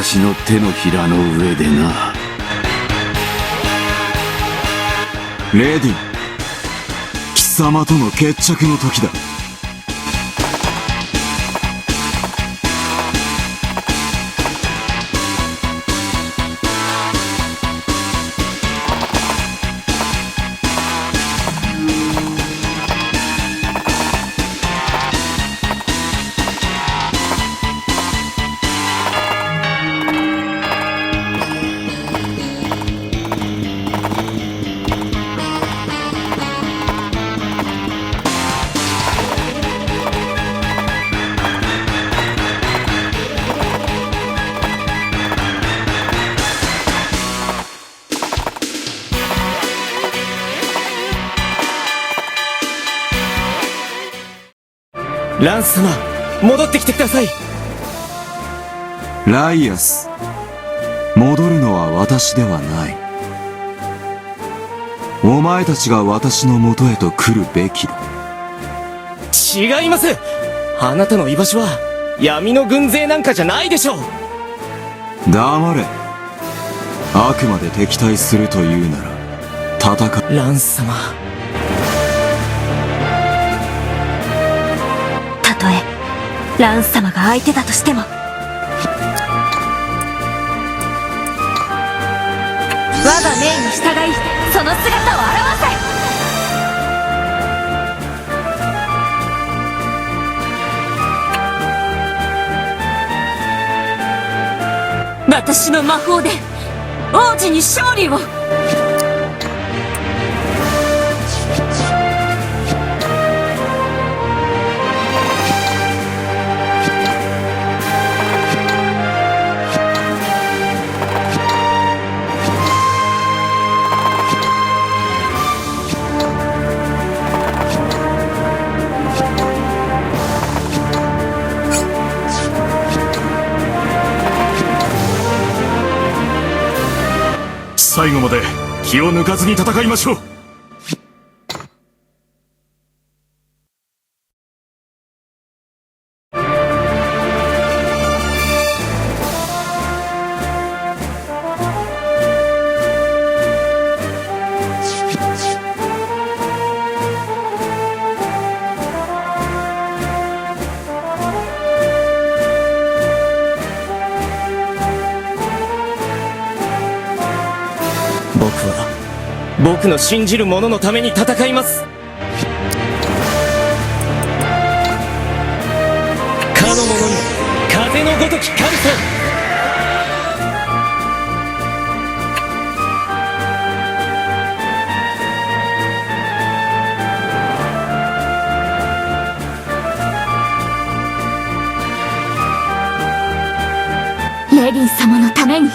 私の手のひらの上でな。レディン、貴様との決着の時だ。ランス様、戻ってきてください。ライアス、戻るのは私ではない。お前たちが私の元へと来るべきだ。違います。あなたの居場所は闇の軍勢なんかじゃないでしょう。黙れ。あくまで敵対するというなら戦う。ランス様、たとえランス様が相手だとしても、我が命に従いその姿を現せ。私の魔法で王子に勝利を。最後まで気を抜かずに戦いましょう。僕の信じる者のために戦います。かの者に風のごときカルソ。レディン様のために。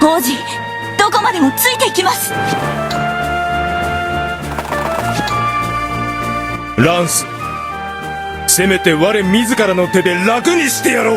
王子、どこまでもついていきます。ランス、せめて我自らの手で楽にしてやろう。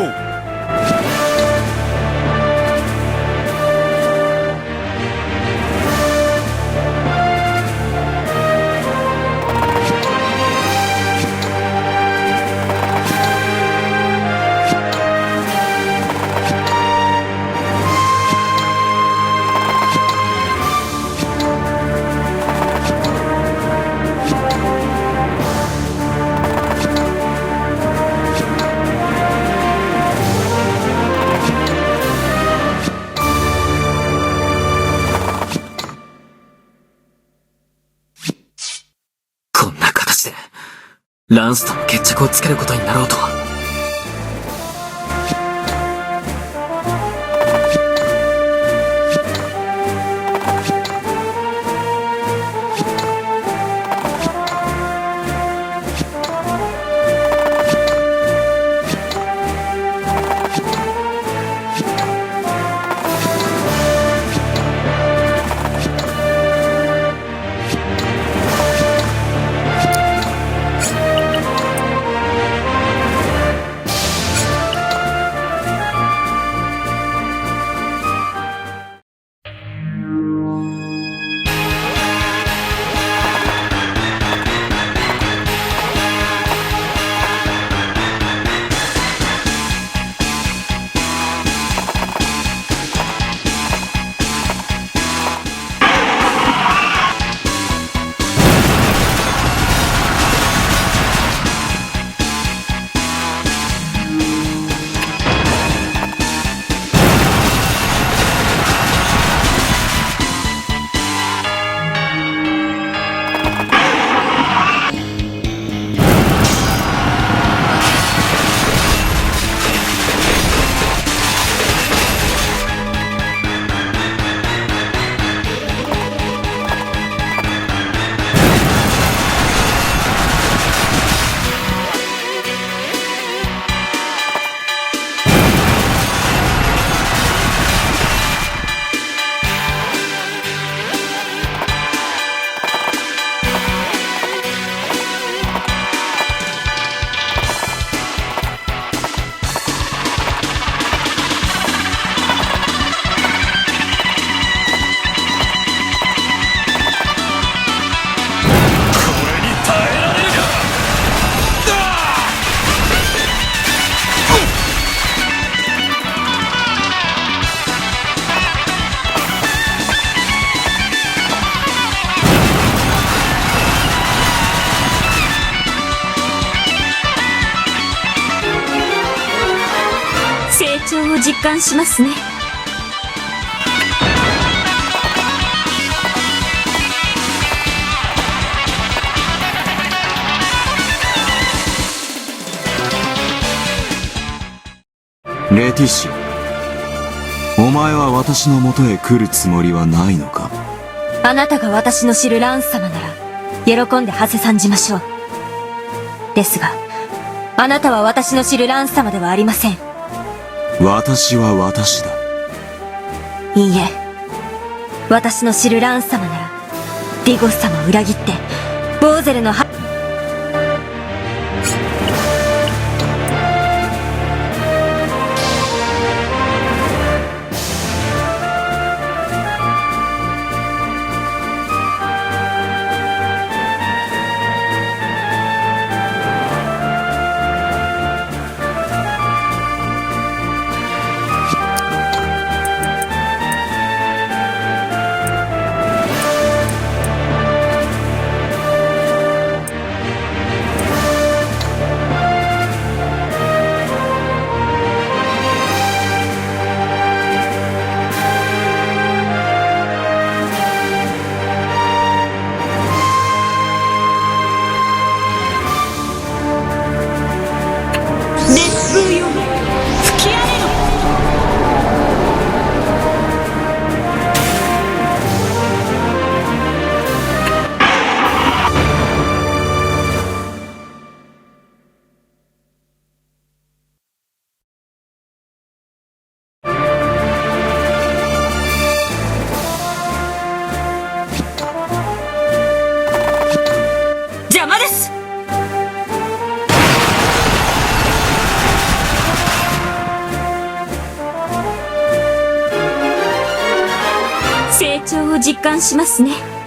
ランスとの決着をつけることになろうとは。成長を実感しますね。レティシア、お前は私の元へ来るつもりはないのか？あなたが私の知るランス様なら喜んで馳せ参じましょう。ですがあなたは私の知るランス様ではありません。私は私だ。いいえ、私の知るランス様ならディゴス様を裏切ってボーゼルの熱風よ、吹き荒れろ。邪魔です。成長を実感しますね。